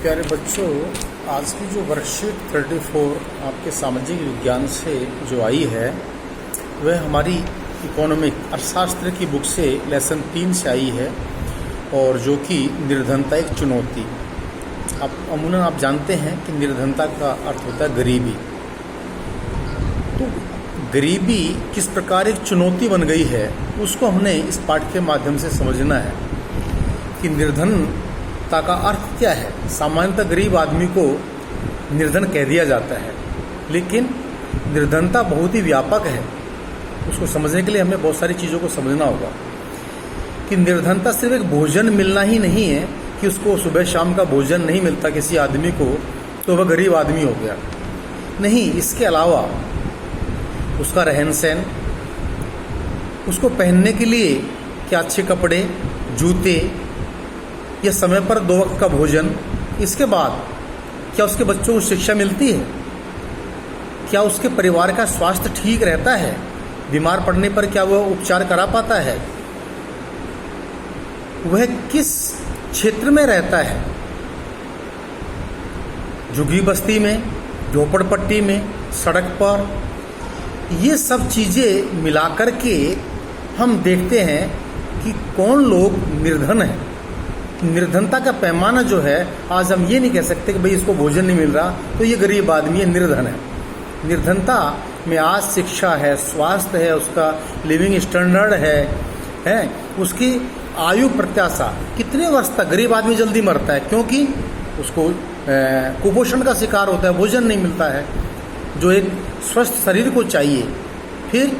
प्यारे बच्चों, आज की जो वर्कशीट 34 आपके सामाजिक विज्ञान से जो आई है वह हमारी इकोनॉमिक अर्थशास्त्र की बुक से लेसन 3 से आई है और जो कि निर्धनता एक चुनौती। अमूमन आप जानते हैं कि निर्धनता का अर्थ होता है गरीबी। तो गरीबी किस प्रकार एक चुनौती बन गई है उसको हमने इस पाठ के माध्यम से समझना है कि निर्धनता का अर्थ क्या है। सामान्यतः गरीब आदमी को निर्धन कह दिया जाता है, लेकिन निर्धनता बहुत ही व्यापक है। उसको समझने के लिए हमें बहुत सारी चीज़ों को समझना होगा कि निर्धनता सिर्फ एक भोजन मिलना ही नहीं है कि उसको सुबह शाम का भोजन नहीं मिलता किसी आदमी को तो वह गरीब आदमी हो गया। नहीं, इसके अलावा उसका रहन सहन, उसको पहनने के लिए क्या अच्छे कपड़े, जूते या समय पर 2 वक्त का भोजन, इसके बाद क्या उसके बच्चों को शिक्षा मिलती है, क्या उसके परिवार का स्वास्थ्य ठीक रहता है, बीमार पड़ने पर क्या वह उपचार करा पाता है, वह किस क्षेत्र में रहता है, झुग्गी बस्ती में, झोपड़पट्टी में, सड़क पर। ये सब चीज़ें मिलाकर के हम देखते हैं कि कौन लोग निर्धन हैं। निर्धनता का पैमाना जो है, आज हम ये नहीं कह सकते कि भाई इसको भोजन नहीं मिल रहा तो ये गरीब आदमी है, निर्धन है। निर्धनता में आज शिक्षा है, स्वास्थ्य है, उसका लिविंग स्टैंडर्ड है उसकी आयु प्रत्याशा, कितने वर्ष तक। गरीब आदमी जल्दी मरता है क्योंकि उसको कुपोषण का शिकार होता है, भोजन नहीं मिलता है जो एक स्वस्थ शरीर को चाहिए। फिर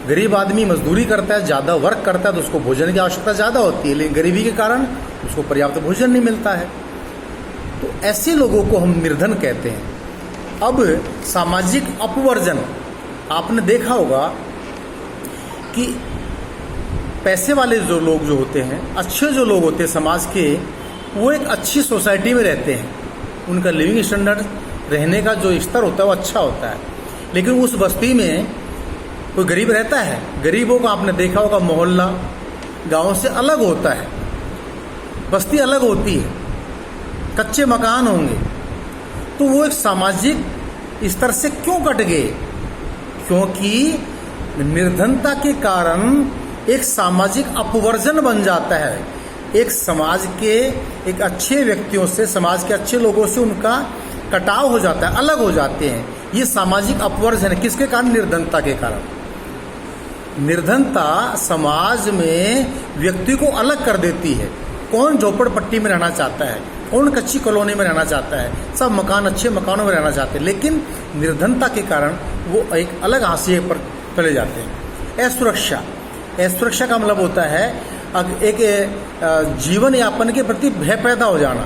गरीब आदमी मजदूरी करता है, ज़्यादा वर्क करता है तो उसको भोजन की आवश्यकता ज़्यादा होती है, लेकिन गरीबी के कारण उसको पर्याप्त भोजन नहीं मिलता है। तो ऐसे लोगों को हम निर्धन कहते हैं। अब सामाजिक अपवर्जन, आपने देखा होगा कि पैसे वाले जो लोग जो होते हैं, अच्छे जो लोग होते हैं समाज के, वो एक अच्छी सोसाइटी में रहते हैं, उनका लिविंग स्टैंडर्ड, रहने का जो स्तर होता है वो अच्छा होता है। लेकिन उस बस्ती में कोई गरीब रहता है, गरीबों का आपने देखा होगा मोहल्ला गांव से अलग होता है, बस्ती अलग होती है, कच्चे मकान होंगे, तो वो एक सामाजिक स्तर से क्यों कट गए? क्योंकि निर्धनता के कारण एक सामाजिक अपवर्जन बन जाता है। एक समाज के एक अच्छे व्यक्तियों से, समाज के अच्छे लोगों से उनका कटाव हो जाता है, अलग हो जाते हैं। ये सामाजिक अपवर्जन है। किसके कारण? निर्धनता के कारण। निर्धनता समाज में व्यक्ति को अलग कर देती है। कौन झोपड़पट्टी में रहना चाहता है, कौन कच्ची कॉलोनी में रहना चाहता है, सब मकान अच्छे मकानों में रहना चाहते हैं, लेकिन निर्धनता के कारण वो एक अलग हाशिए पर चले जाते हैं। असुरक्षा, असुरक्षा का मतलब होता है एक जीवन यापन के प्रति भय पैदा हो जाना।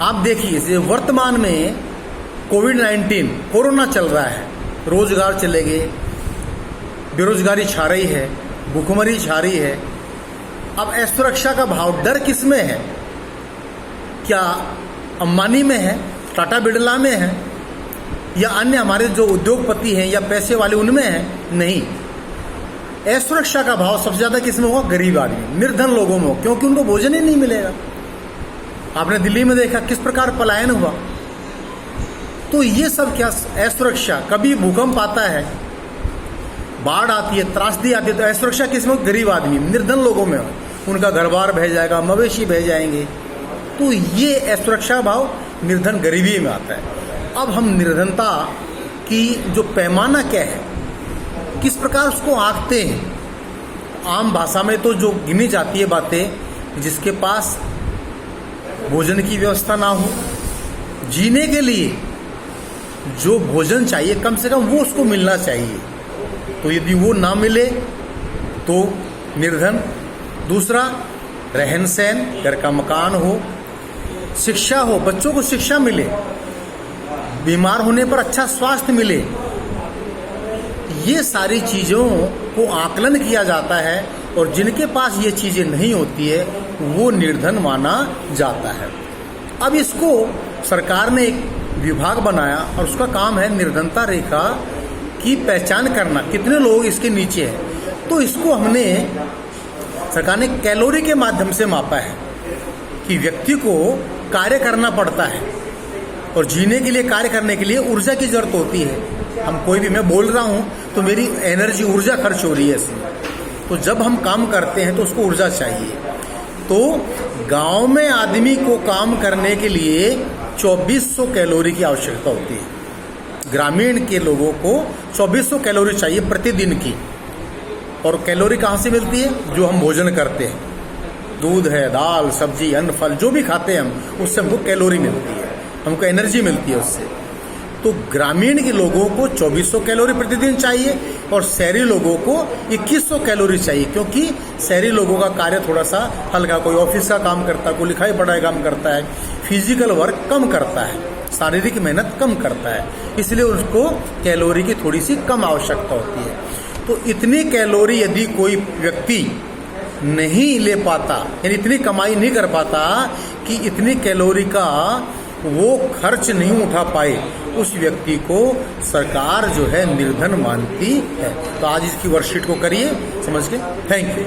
आप देखिए वर्तमान में कोविड-19 कोरोना चल रहा है, रोजगार चले गए, बेरोजगारी छा रही है, भूखमरी छा रही है। अब असुरक्षा का भाव, डर किस में है? क्या अंबानी में है, टाटा बिरला में है, या अन्य हमारे जो उद्योगपति हैं या पैसे वाले उनमें है? नहीं, असुरक्षा का भाव सबसे ज्यादा किस में होगा? गरीब आदमी, निर्धन लोगों में हो, क्योंकि उनको भोजन ही नहीं मिलेगा। आपने दिल्ली में देखा किस प्रकार पलायन हुआ। तो ये सब क्या असुरक्षा, कभी भूकंप आता है, बाढ़ आती है, त्रासदी आती है, तो असुरक्षा किस में? गरीब आदमी, निर्धन लोगों में हो, उनका घर बार बह जाएगा, मवेशी बह जाएंगे। तो ये असुरक्षा भाव निर्धन गरीबी में आता है। अब हम निर्धनता की जो पैमाना क्या है, किस प्रकार उसको आंकते हैं? आम भाषा में तो जो गिनी जाती है बातें, जिसके पास भोजन की व्यवस्था ना हो, जीने के लिए जो भोजन चाहिए कम से कम वो उसको मिलना चाहिए, तो यदि वो ना मिले तो निर्धन। दूसरा, रहन सहन, घर का मकान हो, शिक्षा हो, बच्चों को शिक्षा मिले, बीमार होने पर अच्छा स्वास्थ्य मिले, ये सारी चीज़ों को आकलन किया जाता है और जिनके पास ये चीज़ें नहीं होती है वो निर्धन माना जाता है। अब इसको सरकार ने एक विभाग बनाया और उसका काम है निर्धनता रेखा की पहचान करना, कितने लोग इसके नीचे हैं। तो इसको हमने सरकार ने कैलोरी के माध्यम से मापा है कि व्यक्ति को कार्य करना पड़ता है, और जीने के लिए, कार्य करने के लिए ऊर्जा की जरूरत होती है। हम कोई भी, मैं बोल रहा हूँ तो मेरी एनर्जी, ऊर्जा खर्च हो रही है इसमें। तो जब हम काम करते हैं तो उसको ऊर्जा चाहिए। तो गांव में आदमी को काम करने के लिए 2400 कैलोरी की आवश्यकता होती है। ग्रामीण के लोगों को 2400 कैलोरी चाहिए प्रतिदिन की। और कैलोरी कहाँ से मिलती है? जो हम भोजन करते हैं, दूध है, दाल, सब्जी, अन्न, फल, जो भी खाते हैं हम, उससे हमको कैलोरी मिलती है, हमको एनर्जी मिलती है उससे। तो ग्रामीण के लोगों को 2400 कैलोरी प्रतिदिन चाहिए और शहरी लोगों को 2100 कैलोरी चाहिए, क्योंकि शहरी लोगों का कार्य थोड़ा सा हल्का, कोई ऑफिस का काम करता है, कोई लिखाई पढ़ाई काम करता है, फिजिकल वर्क कम करता है, शारीरिक मेहनत कम करता है, इसलिए उसको कैलोरी की थोड़ी सी कम आवश्यकता होती है। तो इतनी कैलोरी यदि कोई व्यक्ति नहीं ले पाता, यानी इतनी कमाई नहीं कर पाता कि इतनी कैलोरी का वो खर्च नहीं उठा पाए, उस व्यक्ति को सरकार जो है निर्धन मानती है। तो आज इसकी वर्कशीट को करिए समझ के। Thank you.